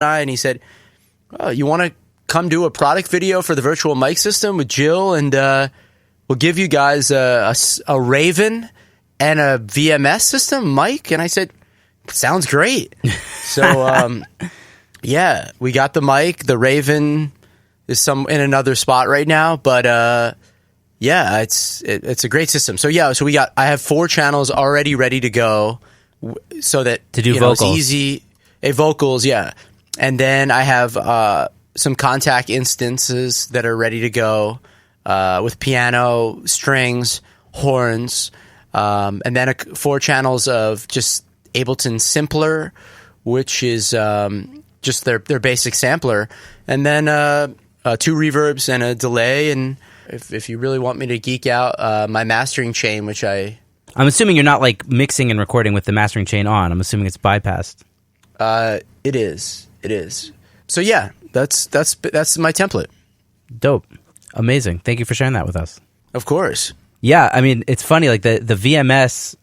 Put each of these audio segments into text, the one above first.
and he said, "Oh, you want to come do a product video for the virtual mic system with Jill, and we'll give you guys a Raven and a VMS system mic?" And I said, "Sounds great." So yeah, we got the mic. The Raven is in another spot right now, but yeah, it's a great system. So yeah, I have 4 channels already ready to go, so that to do vocals. It's easy. Vocals, yeah, and then I have some contact instances that are ready to go with piano, strings, horns, and then 4 channels of just Ableton Simpler, which is just their basic sampler, and then 2 reverbs and a delay. And if you really want me to geek out, my mastering chain, which I'm assuming you're not like mixing and recording with the mastering chain on. I'm assuming it's bypassed. It is. So yeah, that's my template. Dope. Amazing. Thank you for sharing that with us. Of course. Yeah, I mean, it's funny, like the VMS,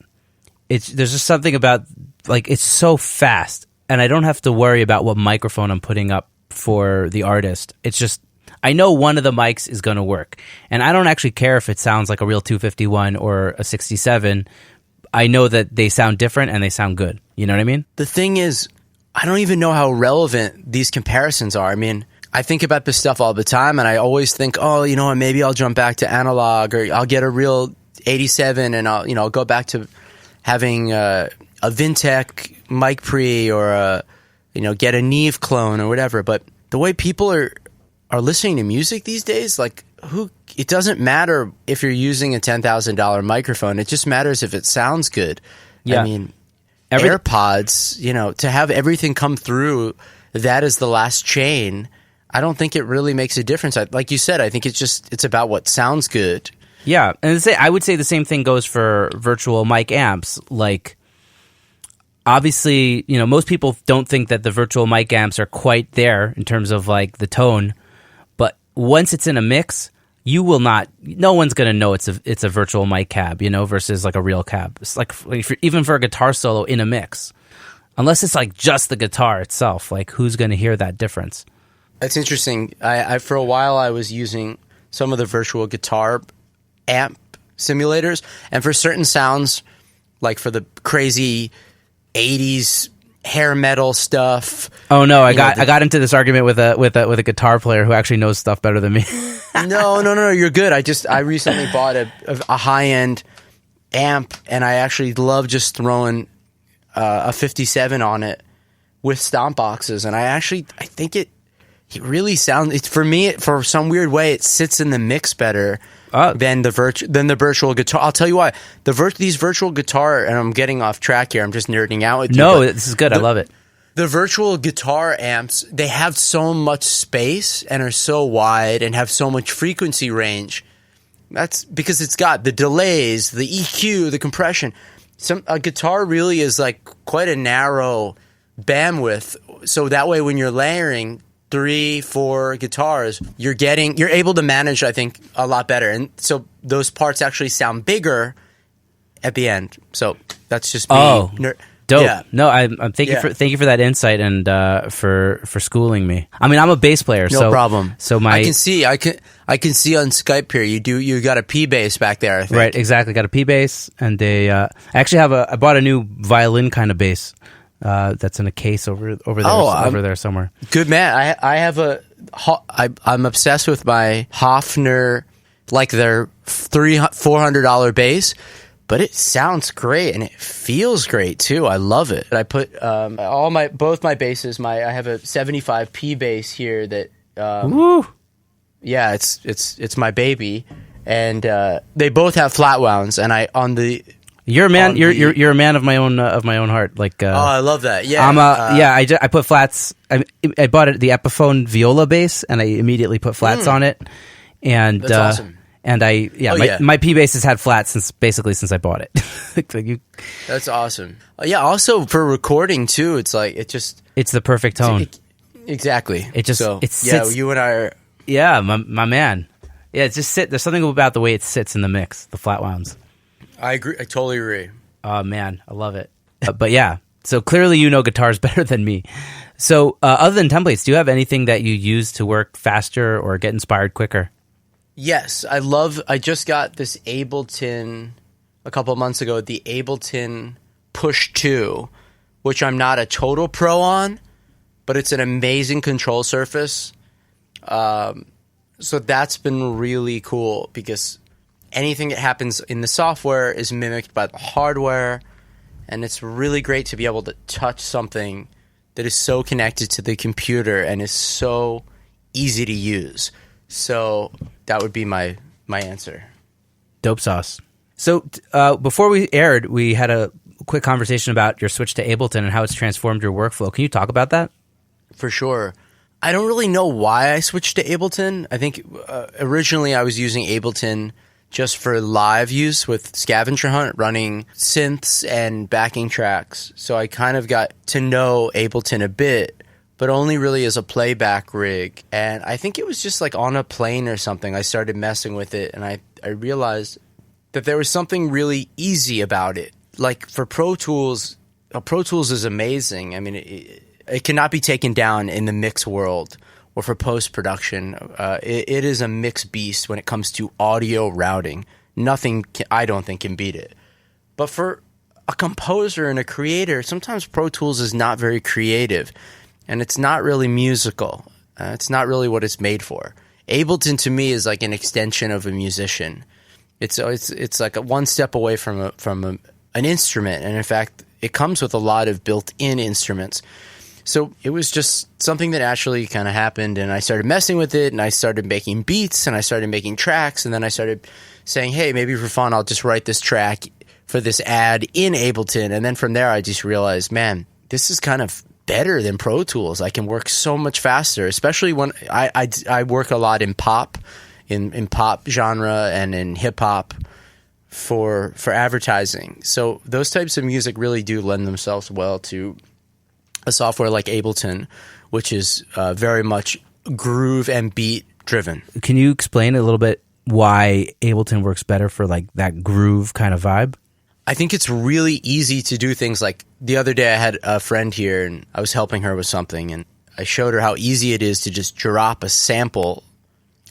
there's just something about, like, it's so fast, and I don't have to worry about what microphone I'm putting up for the artist. It's just, I know one of the mics is going to work, and I don't actually care if it sounds like a real 251 or a 67. I know that they sound different and they sound good. You know what I mean? The thing is, I don't even know how relevant these comparisons are. I mean, I think about this stuff all the time, and I always think, oh, you know what, maybe I'll jump back to analog, or I'll get a real 87, and I'll go back to having a Vintech mic pre, or get a Neve clone or whatever. But the way people are listening to music these days, like, it doesn't matter if you're using a $10,000 microphone. It just matters if it sounds good. Yeah. I mean, AirPods, to have everything come through, that is the last chain. I don't think it really makes a difference. Like you said, I think it's about what sounds good. Yeah, and I would say the same thing goes for virtual mic amps. Like, obviously, most people don't think that the virtual mic amps are quite there in terms of like the tone, but once it's in a mix, no one's going to know it's a virtual mic cab, versus like a real cab. It's like even for a guitar solo in a mix, unless it's like just the guitar itself, like who's going to hear that difference? That's interesting. I for a while I was using some of the virtual guitar amp simulators, and for certain sounds, like for the crazy 80s hair metal stuff. Oh no, I got into this argument with a guitar player who actually knows stuff better than me. No, you're good. I recently bought a high-end amp, and I actually love just throwing a 57 on it with stomp boxes, and I think it really sounds, for me, for some weird way, it sits in the mix better than the virtual guitar. I'll tell you why. These virtual guitar, and I'm getting off track here, I'm just nerding out with you. No, this is good. I love it. The virtual guitar amps, they have so much space and are so wide and have so much frequency range. That's because it's got the delays, the EQ, the compression. A guitar really is like quite a narrow bandwidth. So that way when you're layering 3-4 guitars, you're able to manage, I think, a lot better. And so those parts actually sound bigger at the end. So that's just me. Oh. Dope. Yeah. No, I'm thank you for that insight and for schooling me. I mean, I'm a bass player, no problem. So I can see on Skype here you got a P bass back there, I think. Right, exactly. Got a P bass, and I actually I bought a new violin kind of bass that's in a case over there somewhere. Good man. I'm obsessed with my Hofner, like their $400 bass. But it sounds great, and it feels great too. I love it. I put both my basses. I have a 75 P bass here that, yeah, it's my baby, and they both have flat wounds. And you're a man. You're a man of my own heart. Like, oh, I love that. Yeah, I put flats. I bought the Epiphone viola bass, and I immediately put flats on it, and that's awesome. And my P bass has had flats since I bought it. That's awesome. Yeah. Also for recording too, it's the perfect tone. Exactly. You and I are. Yeah, my man. Yeah, it's just there's something about the way it sits in the mix, the flat wounds. I agree. I totally agree. Oh man, I love it. But yeah, so clearly you know guitars better than me. So other than templates, do you have anything that you use to work faster or get inspired quicker? Yes, I just got this Ableton a couple of months ago, the Ableton Push 2, which I'm not a total pro on, but it's an amazing control surface. So that's been really cool because anything that happens in the software is mimicked by the hardware, and it's really great to be able to touch something that is so connected to the computer and is so easy to use. So that would be my answer. Dope sauce. So before we aired, we had a quick conversation about your switch to Ableton and how it's transformed your workflow. Can you talk about that? For sure. I don't really know why I switched to Ableton. I think originally I was using Ableton just for live use with Scavenger Hunt, running synths and backing tracks. So I kind of got to know Ableton a bit, but only really as a playback rig. And I think it was just like on a plane or something, I started messing with it, and I realized that there was something really easy about it. Like for Pro Tools is amazing. I mean, it cannot be taken down in the mix world or for post-production. It is a mixed beast when it comes to audio routing. Nothing, I don't think, can beat it. But for a composer and a creator, sometimes Pro Tools is not very creative, and it's not really musical. It's not really what it's made for. Ableton to me is like an extension of a musician. It's like one step away from an instrument, and in fact, it comes with a lot of built-in instruments. So it was just something that actually kind of happened, and I started messing with it, and I started making beats, and I started making tracks, and then I started saying, hey, maybe for fun, I'll just write this track for this ad in Ableton. And then from there, I just realized, man, this is kind of better than Pro Tools. I can work so much faster, especially when I work a lot in pop, in pop genre and in hip hop for advertising. So those types of music really do lend themselves well to a software like Ableton, which is very much groove and beat driven. Can you explain a little bit why Ableton works better for like that groove kind of vibe? I think it's really easy to do things like the other day I had a friend here and I was helping her with something, and I showed her how easy it is to just drop a sample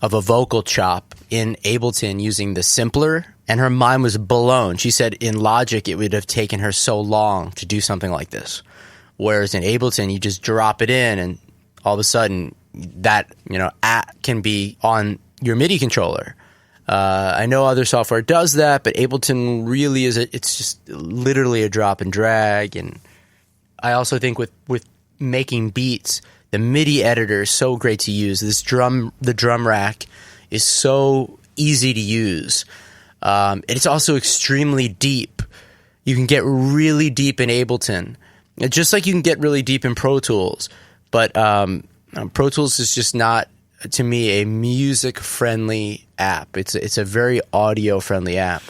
of a vocal chop in Ableton using the simpler, and her mind was blown. She said in Logic it would have taken her so long to do something like this. Whereas in Ableton, you just drop it in, and all of a sudden, that can be on your MIDI controller. I know other software does that, but Ableton really it's just literally a drop and drag. And I also think with making beats, the MIDI editor is so great to use. The drum rack is so easy to use. It's also extremely deep. You can get really deep in Ableton. Just like you can get really deep in Pro Tools, but Pro Tools is just not, to me, a music-friendly app. It's a very audio-friendly app.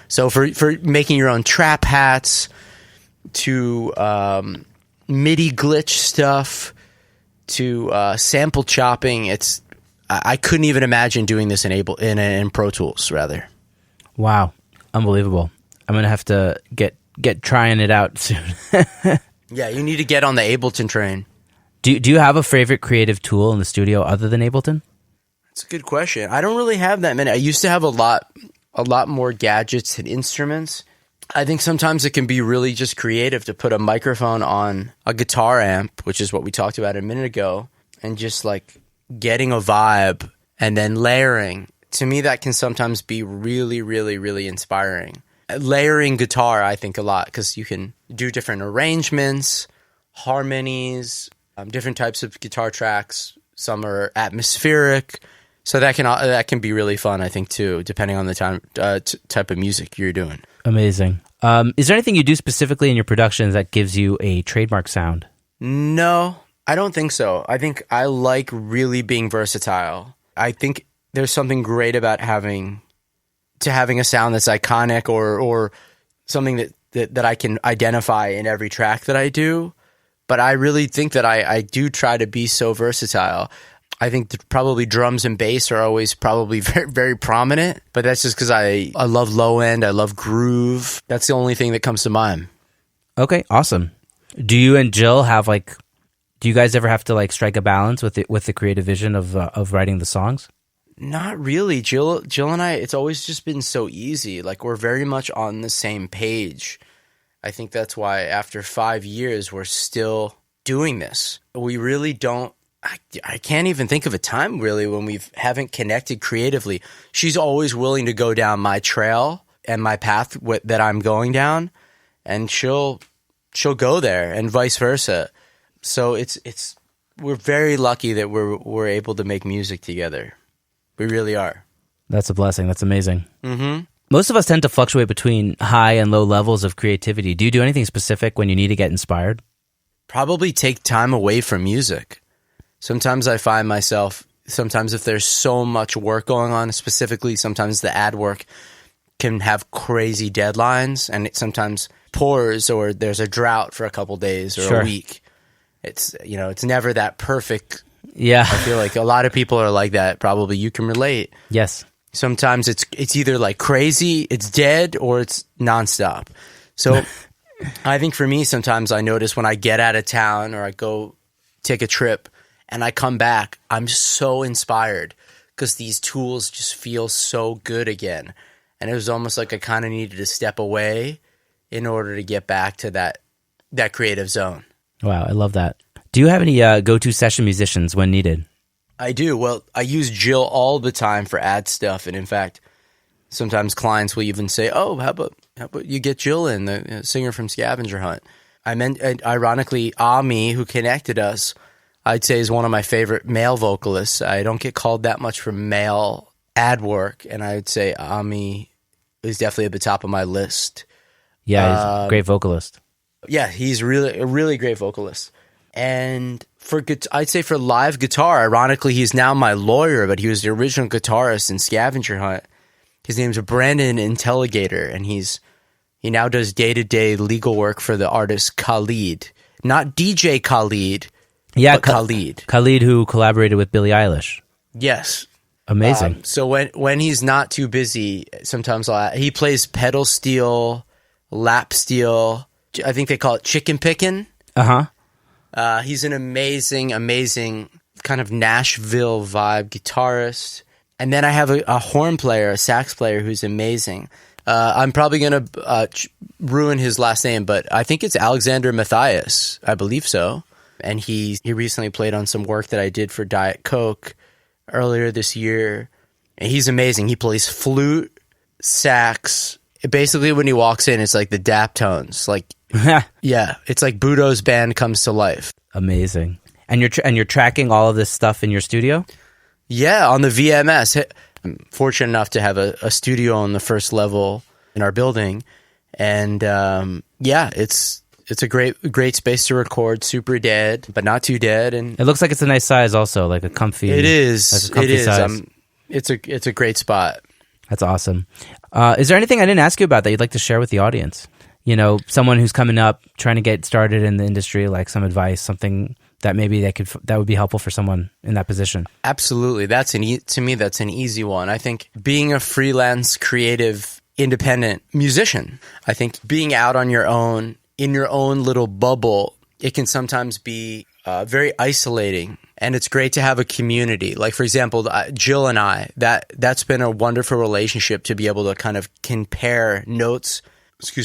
So for making your own trap hats, to MIDI glitch stuff, to sample chopping, I couldn't even imagine doing this in Pro Tools, rather. Wow, unbelievable! I'm gonna have to get trying it out soon. Yeah, you need to get on the Ableton train. Do you have a favorite creative tool in the studio other than Ableton? That's a good question. I don't really have that many. I used to have a lot more gadgets and instruments. I think sometimes it can be really just creative to put a microphone on a guitar amp, which is what we talked about a minute ago, and just like getting a vibe and then layering. To me, that can sometimes be really, really, really inspiring. Layering guitar, I think, a lot, because you can do different arrangements, harmonies, different types of guitar tracks. Some are atmospheric, so that can be really fun, I think, too, depending on the type of music you're doing. Amazing. Is there anything you do specifically in your productions that gives you a trademark sound? No, I don't think so. I think I like really being versatile. I think there's something great about having a sound that's iconic or something that I can identify in every track that I do. But I really think that I do try to be so versatile. I think probably drums and bass are always probably very, very prominent, but that's just because I love low end, I love groove. That's the only thing that comes to mind. Okay, awesome. Do you and Jill have like Do you guys ever have to like strike a balance with the creative vision of writing the songs? Not really. Jill and I, it's always just been so easy. Like, we're very much on the same page. I think that's why after 5 years, we're still doing this. We really don't, I can't even think of a time really when we haven't connected creatively. She's always willing to go down my trail and my path that I'm going down, and she'll go there, and vice versa. So we're very lucky that we're able to make music together. We really are. That's a blessing. That's amazing. Mm-hmm. Most of us tend to fluctuate between high and low levels of creativity. Do you do anything specific when you need to get inspired? Probably take time away from music. Sometimes I find myself, if there's so much work going on, specifically sometimes the ad work can have crazy deadlines, and it sometimes pours, or there's a drought for a couple days or a week. It's never that perfect. Yeah. I feel like a lot of people are like that. Probably you can relate. Yes. Sometimes it's either like crazy, it's dead, or it's nonstop. So I think for me, sometimes I notice when I get out of town or I go take a trip and I come back, I'm so inspired because these tools just feel so good again. And it was almost like I kind of needed to step away in order to get back to that creative zone. Wow, I love that. Do you have any go-to session musicians when needed? I do. Well, I use Jill all the time for ad stuff, and in fact, sometimes clients will even say, "Oh, how about you get Jill in, the singer from Scavenger Hunt?" I meant, ironically, Ami, who connected us, I'd say is one of my favorite male vocalists. I don't get called that much for male ad work, and I would say Ami is definitely at the top of my list. Yeah, he's a great vocalist. Yeah, he's a really great vocalist. And I'd say for live guitar, ironically, he's now my lawyer, but he was the original guitarist in Scavenger Hunt. His name's Brandon Intelligator, and he now does day-to-day legal work for the artist Khalid. Not DJ Khalid, but Khalid. Khalid, who collaborated with Billie Eilish. Yes. Amazing. So when he's not too busy, sometimes he plays pedal steel, lap steel. I think they call it chicken picking. Uh-huh. He's an amazing, amazing kind of Nashville vibe guitarist. And then I have a horn player, a sax player who's amazing. I'm probably going to ruin his last name, but I think it's Alexander Matthias. I believe so. And he recently played on some work that I did for Diet Coke earlier this year. And he's amazing. He plays flute, sax. Basically, when he walks in, it's like the Daptones. Like, yeah, it's like Budo's band comes to life. Amazing. And you're tracking all of this stuff in your studio? Yeah, on the VMS. I'm fortunate enough to have a studio on the first level in our building, and yeah, it's a great space to record. Super dead, but not too dead, and it looks like it's a nice size, also like a comfy. It is. Like a comfy size. It's a great spot. That's awesome. Is there anything I didn't ask you about that you'd like to share with the audience? You know, someone who's coming up, trying to get started in the industry, like some advice, something that maybe that would be helpful for someone in that position. Absolutely. To me, that's an easy one. I think being a freelance, creative, independent musician, I think being out on your own, in your own little bubble, it can sometimes be very isolating. And it's great to have a community. Like, for example, Jill and I, that's been a wonderful relationship to be able to kind of compare notes,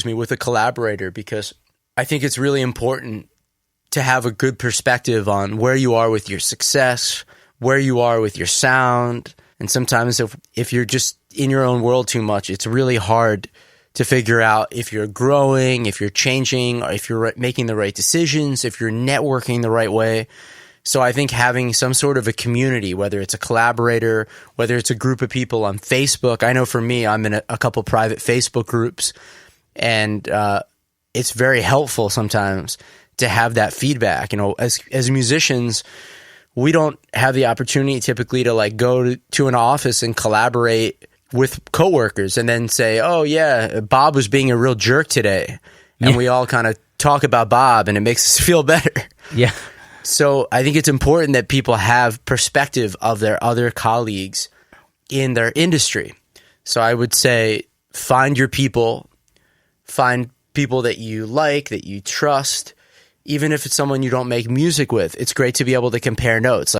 with a collaborator, because I think it's really important to have a good perspective on where you are with your success, where you are with your sound. And sometimes if you're just in your own world too much, it's really hard to figure out if you're growing, if you're changing, or if you're making the right decisions, if you're networking the right way. So I think having some sort of a community, whether it's a collaborator, whether it's a group of people on Facebook. I know for me, I'm in a couple private Facebook groups, and it's very helpful sometimes to have that feedback. You know, as musicians, we don't have the opportunity typically to like go to an office and collaborate with coworkers and then say, "Oh yeah, Bob was being a real jerk today," and we all kind of talk about Bob, and it makes us feel better. Yeah. So I think it's important that people have perspective of their other colleagues in their industry. So I would say find your people, find people that you like, that you trust, even if it's someone you don't make music with, it's great to be able to compare notes.